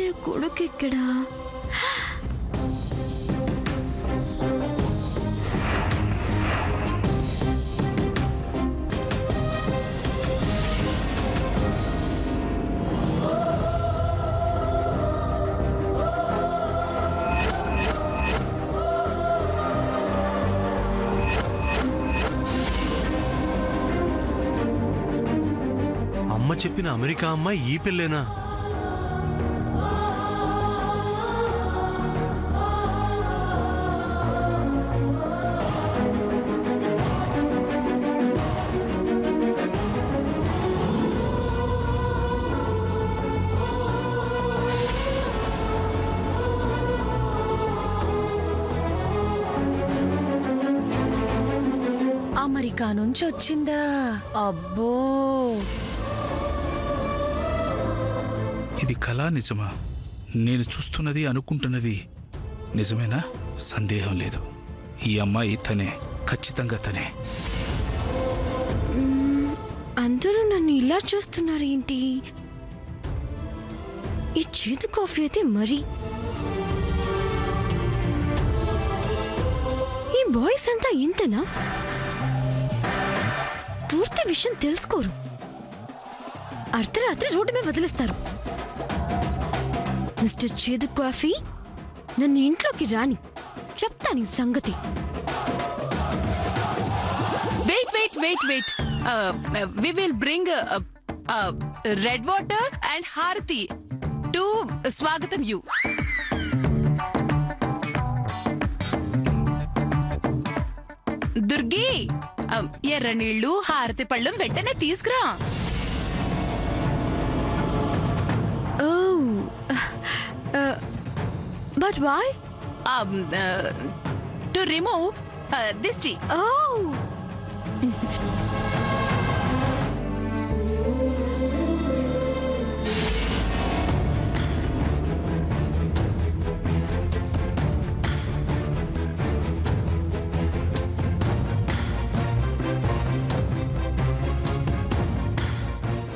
తాతయ్య కొడుకు ఎక్కడా? అమ్మ చెప్పిన అమెరికా అమ్మాయి ఈ పిల్లేనా? అమెరికా నుంచి వచ్చిందా? అబ్బో, ఇది కళా నిజమా? నేను చూస్తున్నది అనుకుంటున్నది నిజమేనా? సందేహం లేదు, ఈ అమ్మాయి తనే, ఖచ్చితంగా తనే. అందరూ నన్ను ఇలా చూస్తున్నారు ఏంటి? ఈ చేదు కాఫీ అయితే మరి. ఈ బాయ్స్ అంతా ఇంతనా? పూర్తి విషయం తెలుసుకోరు, అర్ధరాత్రి రోడ్డు మీద వదిలేస్తారు. మిస్టర్ చేదు కాఫీ, నన్ను ఇంట్లోకి రాని, చెప్తా నీ సంగతి. Wait wait wait wait we will bring red water and harathi to swagatham you. Durgi, ఎర్ర నీళ్లు హారతి పళ్ళం వెంటనే తీసుకురా. But why? To remove this tea. Oh.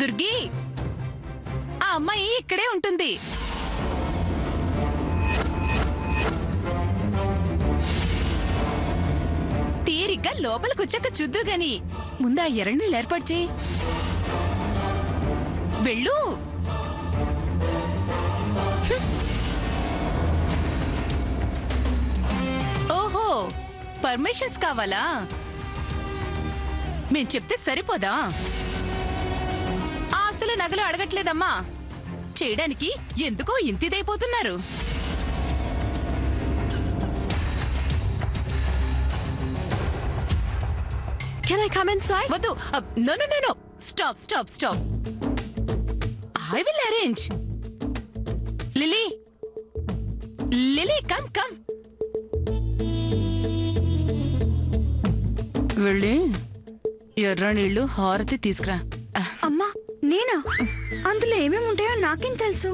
Durgi, ఆ అమ్మాయి ఇక్కడే ఉంటుంది. తీరిగ్గా లోపలికి వచ్చాక చూద్దు గాని ముందు ఆ ఎర్రని ఏర్పాటు చేయి. వెళ్ళు. ఓహో, పర్మిషన్స్ కావాలా? మేం చెప్తే సరిపోదా? ఆస్తులు నగలు అడగట్లేదమ్మా, చేయడానికి ఎందుకో ఇంతిదైపోతున్నారు. Can I come inside? వద్దు. No no no no, stop stop stop. I will arrange. Lily, Lily, come come. వెళ్ళి ఎర్ర నీళ్ళు హారతి తీసుకురా. అమ్మా, నేనా? అందులో ఏమేమి ఉంటాయో నాకేం తెలుసు?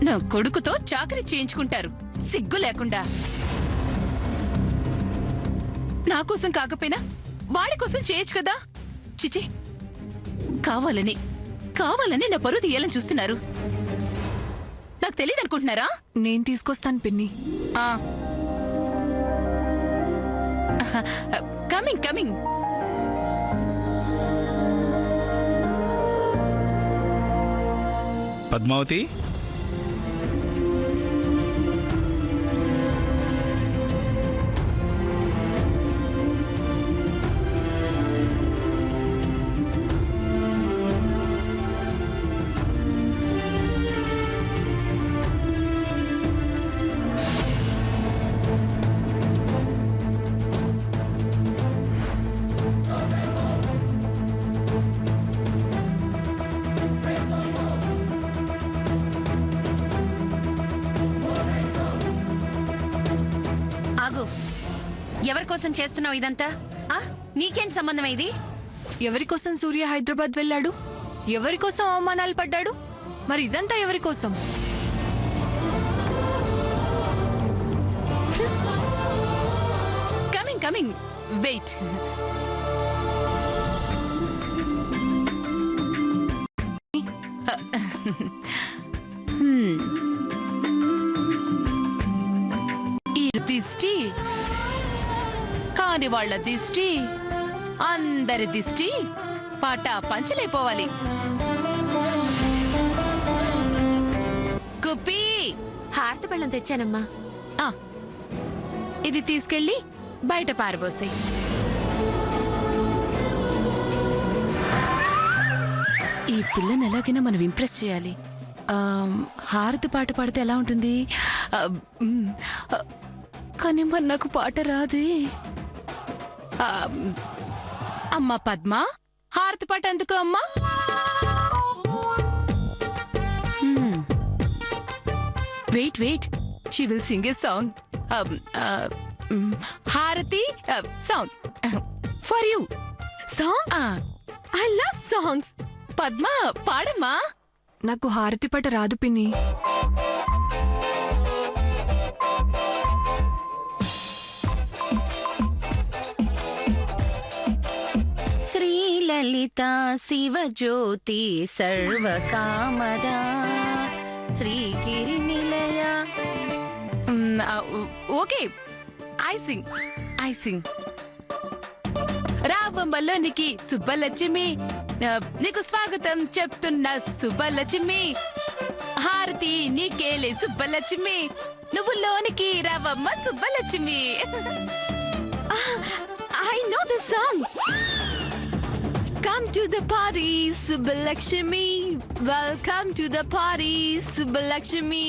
నా కొడుకుతో చాకరీ చేయించుకుంటారు సిగ్గు లేకుండా. నా కోసం కాకపోయినా వాడి కోసం చేయొచ్చు కదా. చిచి, కావాలని కావాలని నా పరువు తీయాలని చూస్తున్నారు. నాకు తెలియదు అనుకుంటున్నారా? నేను తీసుకొస్తాను పిన్ని. Coming coming. పద్మావతి, ఎవరి కోసం చేస్తున్నావు ఇదంతా? నీకేం సంబంధం ఇది? ఎవరి కోసం సూర్య హైదరాబాద్ వెళ్ళాడు? ఎవరి కోసం అవమానాలు పడ్డాడు? మరి ఇదంతా ఎవరి కోసం? Coming coming, wait. ఈ దిష్టి కాని వాళ్ళ దిష్టి అందరి దిష్టి పాటా పంచలైపోవాలి. కుప్పి, హారతి పళ్ళం తెచ్చానమ్మా. ఆ, ఇది తీసుకెళ్ళి బయట పారబోస్తాయి. ఈ పిల్లని ఎలాగైనా మనం ఇంప్రెస్ చేయాలి. హారతి పాట పాడితే ఎలా ఉంటుంది? కానీ మరి నాకు పాట రాదే. అమ్మా పద్మ, హారతి పాట ఎందుకు అమ్మా? Wait wait, she will sing a song. Aarti song for you. Song? I love songs. Padma పాడమ్మా. నాకు హారతి పాట రాదు పిన్ని. శ్రీలలిత శివజ్యోతి సర్వకామదా శ్రీగిరి నిలయ. Okay, I sing. రావమ్మలోనికి సుబ్బలక్ష్మి, నీకు స్వాగతం చెప్తున్న సుబ్బలక్ష్మి. హారతి నీకేలే సుబ్బలక్ష్మి, నువ్వు లోనికి రావమ్మ Subbalakshmi. I know this song. Come to the party, Subbalakshmi. Welcome to the party, Subbalakshmi.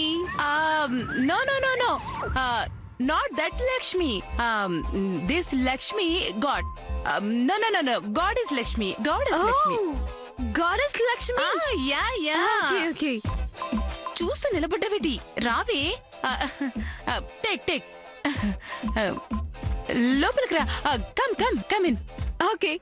No. Not that Lakshmi. This Lakshmi, God. No. God is Lakshmi. Lakshmi. Goddess Lakshmi. Yeah. Okay. చూస్తూ నిలబడ్డవిటి, రావే. Take లోపలికి రా. Come in. Okay.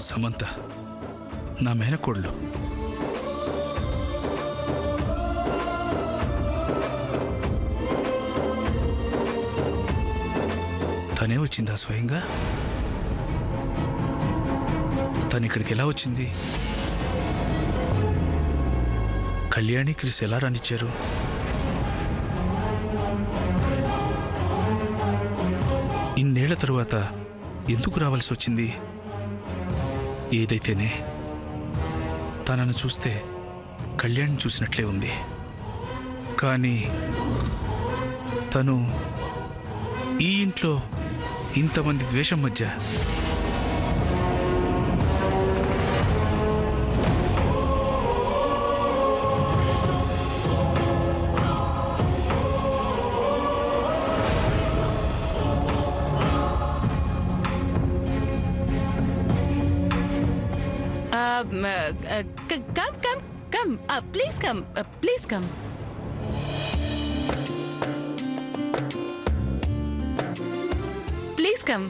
Samantha నా మేనకోళ్ళు. తనే వచ్చిందా స్వయంగా? తను ఇక్కడికి ఎలా వచ్చింది? కళ్యాణి క్రిస్ ఎలా రానిచ్చారు? ఇన్నేళ్ల తరువాత ఎందుకు రావాల్సి వచ్చింది? ఏదైతేనే తనను చూస్తే కళ్యాణ్ చూసినట్లే ఉంది. కానీ తను ఈ ఇంట్లో ఇంతమంది ద్వేషం మధ్య come please come please come. Please come.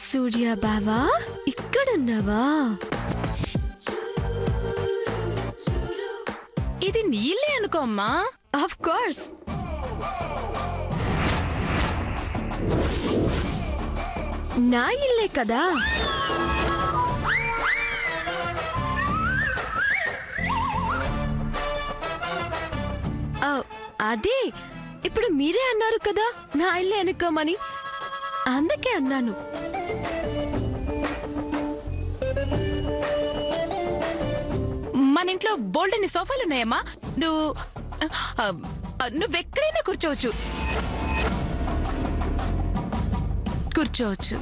Surya బావా ఇక్కడున్నావా? ఇది నీళ్ళే అనుకో అమ్మా. Of course. నా ఇల్లే కదా. అదే ఇప్పుడు మీరే అన్నారు కదా నా ఇల్లే అనుకోమని, అందుకే అన్నాను. మన ఇంట్లో బోల్డ్ అన్ని సోఫాలు ఉన్నాయమ్మా. నువ్వెక్కడైనా కూర్చోవచ్చు. కూర్చోవచ్చు.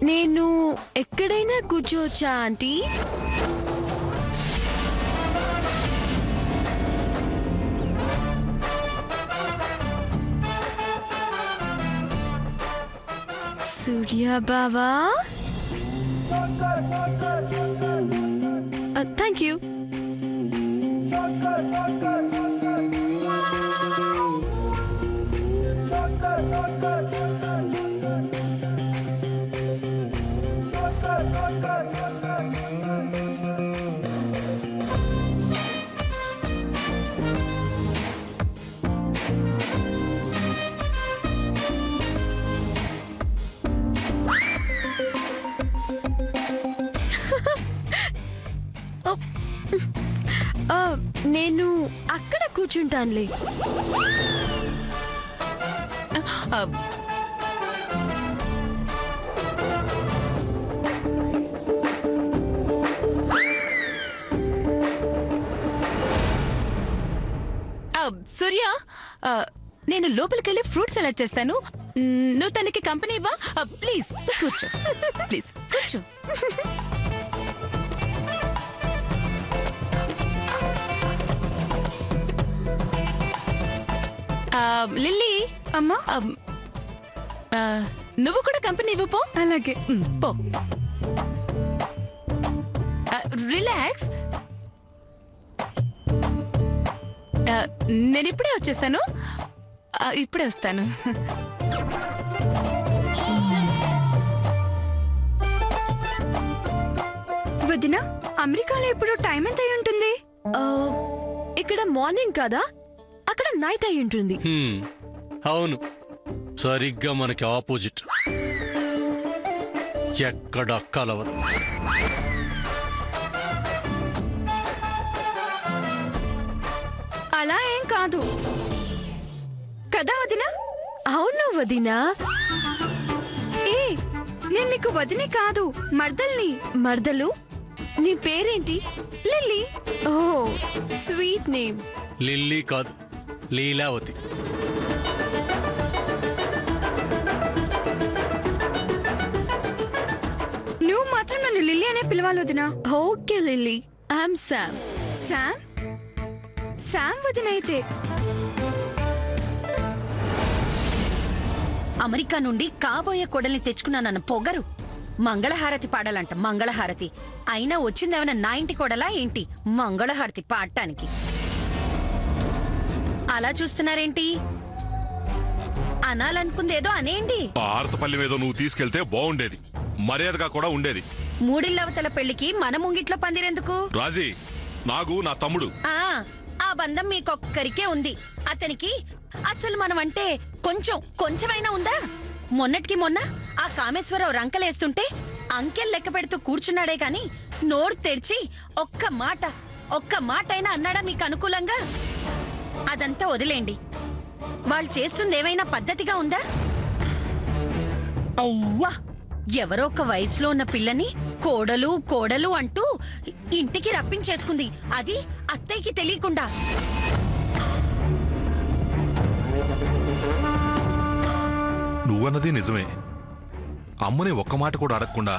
నేను ఎక్కడైనా కూర్చోవచ్చా ఆంటీ? సూర్య బావా థ్యాంక్ యూ. నేను అక్కడ కూర్చుంటానులే. సూర్య, నేను లోపలికెళ్ళి ఫ్రూట్ సలాడ్ చేస్తాను. నువ్వు తనకి కంపెనీ ఇవ్వా? ప్లీజ్ కూర్చో. ప్లీజ్ కూర్చో. లిల్లీ అమ్మా, నువ్వు కూడా కంపెనీ ఇవ్వు పో. అలాగే. పో. రిలాక్స్. నేను ఇప్పుడే వచ్చేస్తాను. ఇప్పుడే వస్తాను. వదినా, అమెరికాలో ఇప్పుడు టైం ఎంత అయి ఉంటుంది? ఇక్కడ మార్నింగ్ కదా, అక్కడ నైట్ అయి ఉంటుంది. అవును, సరిగ్గా మనకి ఆపోజిట్. ఎక్కడ కలవదు. అలా ఏం కాదు కదా వదినా? అవును వదినా. ఏ, నేను నీకు వదినే కాదు, మర్దల్ని. మర్దలు? నీ పేరేంటి? లిల్లీ. ఓ, స్వీట్ నేమ్. లిల్లీ కాదు, లీలావతి. నువ్వు మాత్రం నన్ను లిల్లీ అనే పిలవాలి వదినా. Okay lily, I'm Sam. Sam? Sam వదిన అయితే. అమెరికా నుండి కాబోయే కొడల్ని తెచ్చుకున్నానన్న పొగరు. మంగళహారతి పాడాలంట, మంగళహారతి. అయినా వచ్చిందేమన్నా నా ఇంటి కొడలా ఏంటి మంగళహారతి పాడటానికి? అలా చూస్తున్నారేంటి? అనాలనుకుందేదో అనేండి. భారతపల్లి మీద నువ్వు తీసుకెళ్తే బాగుండేది, మర్యాదగా కూడా ఉండేది. మూడిళ్ళవతల పెళ్లికి మన ముంగిట్లో పందిరెందుకు? రాజీ, నాగు నా తమ్ముడు. ఆ బంధం మీకొక్కరికే ఉంది. అతనికి అసలు మనం అంటే కొంచెమైనా ఉందా? మొన్నటికి మొన్న ఆ కామేశ్వరరావు రంకలేస్తుంటే అంకెల్ లెక్క పెడుతూ కూర్చున్నాడే కాని నోరు తెరిచి ఒక్క మాట అయినా అన్నాడా మీకు అనుకూలంగా? అదంతా వదిలేండి. వాళ్ళు చేస్తుంది ఏమైనా పద్ధతిగా ఉందా? అవ్వా, ఎవరో ఒక వయసులో ఉన్న పిల్లని కోడలు అంటూ ఇంటికి రప్పించేసుకుంది, అది అత్తయ్యకి తెలియకుండా. నువ్వన్నది నిజమే. అమ్మని ఒక్క మాట కూడా అడగకుండా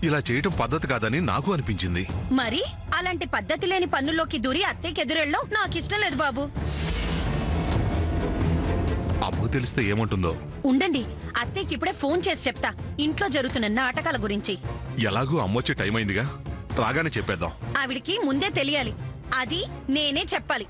ఇలా చేయటం పద్ధతి కాదని నాకు అనిపించింది. మరి అలాంటి పద్ధతి లేని పన్నుల్లోకి దూరి అత్తయ్యకి ఎదురెళ్ళం నాకిష్టం లేదు బాబు. అమ్మకు తెలిస్తే ఏమంటుందో? ఉండండి, అత్తయ్యకి ఇప్పుడే ఫోన్ చేసి చెప్తా ఇంట్లో జరుగుతున్న నాటకాల గురించి. ఎలాగూ అమ్మొచ్చే టైం అయిందిగా, రాగానే చెప్పేద్దాం. ఆవిడికి ముందే తెలియాలి, అది నేనే చెప్పాలి.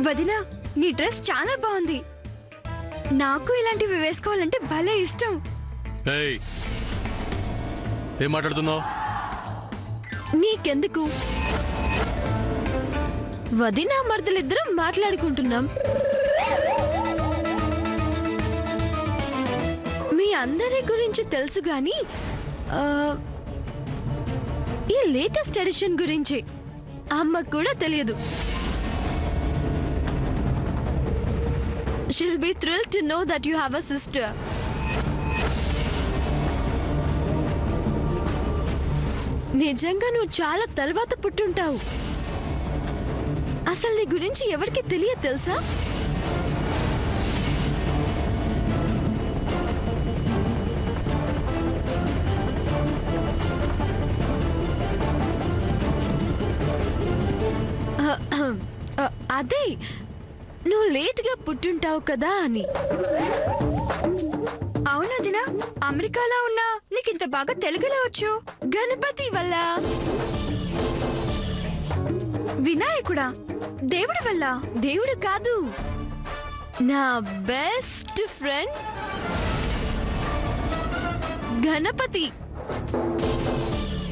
వదినా, నీ డ్రెస్ చాలా బాగుంది. నాకు ఇలాంటివి వేసుకోవాలంటే భలే ఇష్టం. ఏయ్, ఏం మాట్లాడుతున్నావు? నీకెందుకు? వదినా మర్దలిద్దరం మాట్లాడుకుంటున్నాం. మీ అందరి గురించి తెలుసు గాని ఈ లేటెస్ట్ ఎడిషన్ గురించి అమ్మకు కూడా తెలియదు. She'll be thrilled to know that you have a sister. నిజంగా నువ్వు చాలా తర్వాత పుట్టుంటావు. అసలు నీ గురించి ఎవరికి తెలియదు తెలుసా? అదే నువ్వు లేట్గా పుట్టుంటావు కదా అని. అవును దినా, అమెరికాలో ఉన్నా నీకు ఇంత బాగా తెలుగులో వచ్చు. గణపతి వల్ల. వినాయకుడా? దేవుడి వల్ల? దేవుడు కాదు, నా బెస్ట్ ఫ్రెండ్ గణపతి.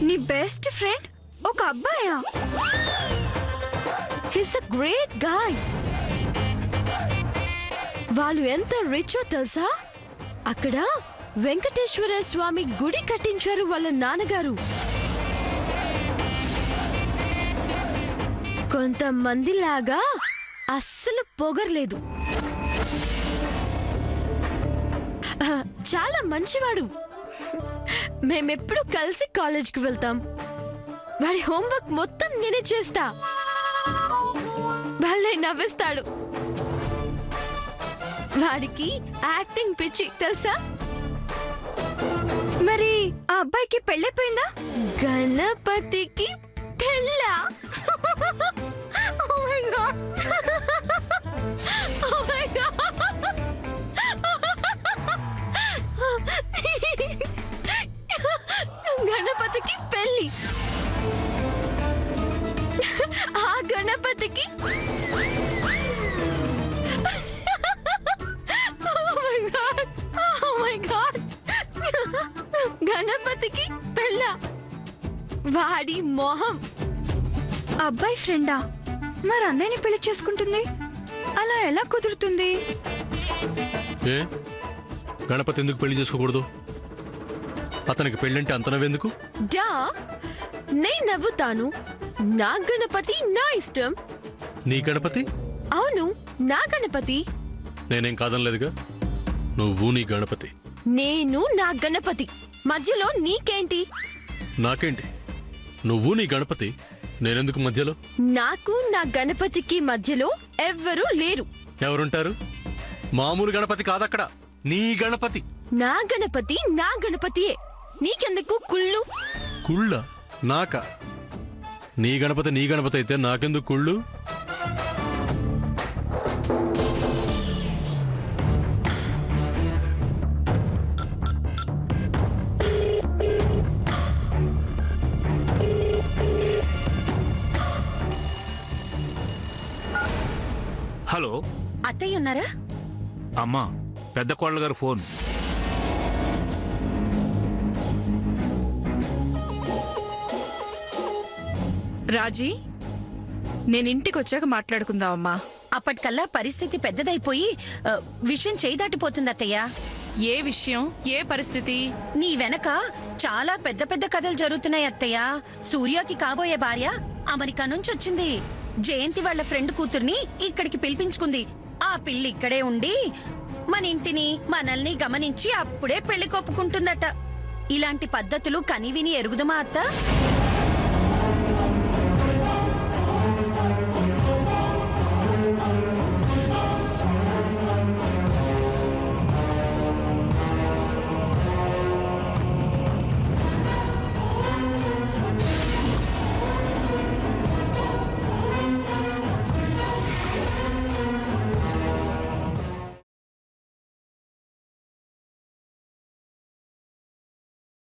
నీ బెస్ట్ ఫ్రెండ్ ఒక అబ్బాయా? His a great guy. వాళ్ళు ఎంత రిచో తెలుసా? అక్కడ వెంకటేశ్వర స్వామి గుడి కట్టించారు వాళ్ళ నాన్నగారు. కొంతమందిలాగా అస్సలు పొగర్లేదు. చాలా మంచివాడు. మేమెప్పుడు కలిసి కాలేజ్కి వెళ్తాం. వాడి హోంవర్క్ మొత్తం నేనే చేస్తా. వాళ్ళే నవ్విస్తాడు. వాడికి యాక్టింగ్ పిచ్చి తెలుసా? మరి ఆ అబ్బాయికి పెళ్ళైపోయిందా? గణపతికి పెళ్ళా? Oh my God. Oh my God. గణపతికి పెళ్ళి. ఆ గణపతికి గణపతికి పెళ్ళ. వాడి మొహం. అబ్బాయి ఫ్రెండా? మరి అన్నయ్యని పెళ్లి చేసుకుంటుంది, అలా ఎలా కుదురుతుంది? ఏ, గణపతి ఎందుకు పెళ్లి చేసుకోకూడదు? అతనికి పెళ్ళంటే అంత నవ్వెందుకు? డా, నేను నవ్వుతాను. నా గణపతి నా ఇష్టం. నీ గణపతి? అవును, నా గణపతి. నేనేం కాదనలేదుగా. నువ్వు నీ గణపతి. నేను నా గణపతి. మధ్యలో నీకేంటి? నాకేంటి? నువ్వు నీ గణపతి, నేనెందుకు మధ్యలో? నాకు నా గణపతికి మధ్యలో ఎవ్వరూ లేరు. ఎవరుంటారు? మామూలు గణపతి కాదక్కడ, నీ గణపతి. నా గణపతి నా గణపతియే. నీకెందుకు కుళ్ళు? కుళ్ళ నాక? నీ గణపతి అయితే నాకెందుకు కుళ్ళు? హలో, అత్తయ్య ఉన్నారా? అమ్మా, పెద్ద కోడలు గారు ఫోన్. రాజీ నేను ఇంటికి వచ్చాక మాట్లాడుకుందాం అమ్మా. అప్పటికల్లా పరిస్థితి పెద్దదైపోయి విషయం చేయి దాటిపోతుంది అత్తయ్య. ఏ విషయం, ఏ పరిస్థితి? నీ వెనక చాలా పెద్ద పెద్ద కథలు జరుగుతున్నాయి అత్తయ్య. సూర్యకి కాబోయే భార్య అమెరికా నుంచి వచ్చింది. జయంతి వాళ్ళ ఫ్రెండ్ కూతుర్ని ఇక్కడికి పిలిపించుకుంది. ఆ పిల్లి ఇక్కడే ఉండి మన ఇంటిని మనల్ని గమనించి అప్పుడే పెళ్లి కొప్పుకుంటుందట. ఇలాంటి పద్ధతులు కనివిని ఎరుగుదమా అత్త?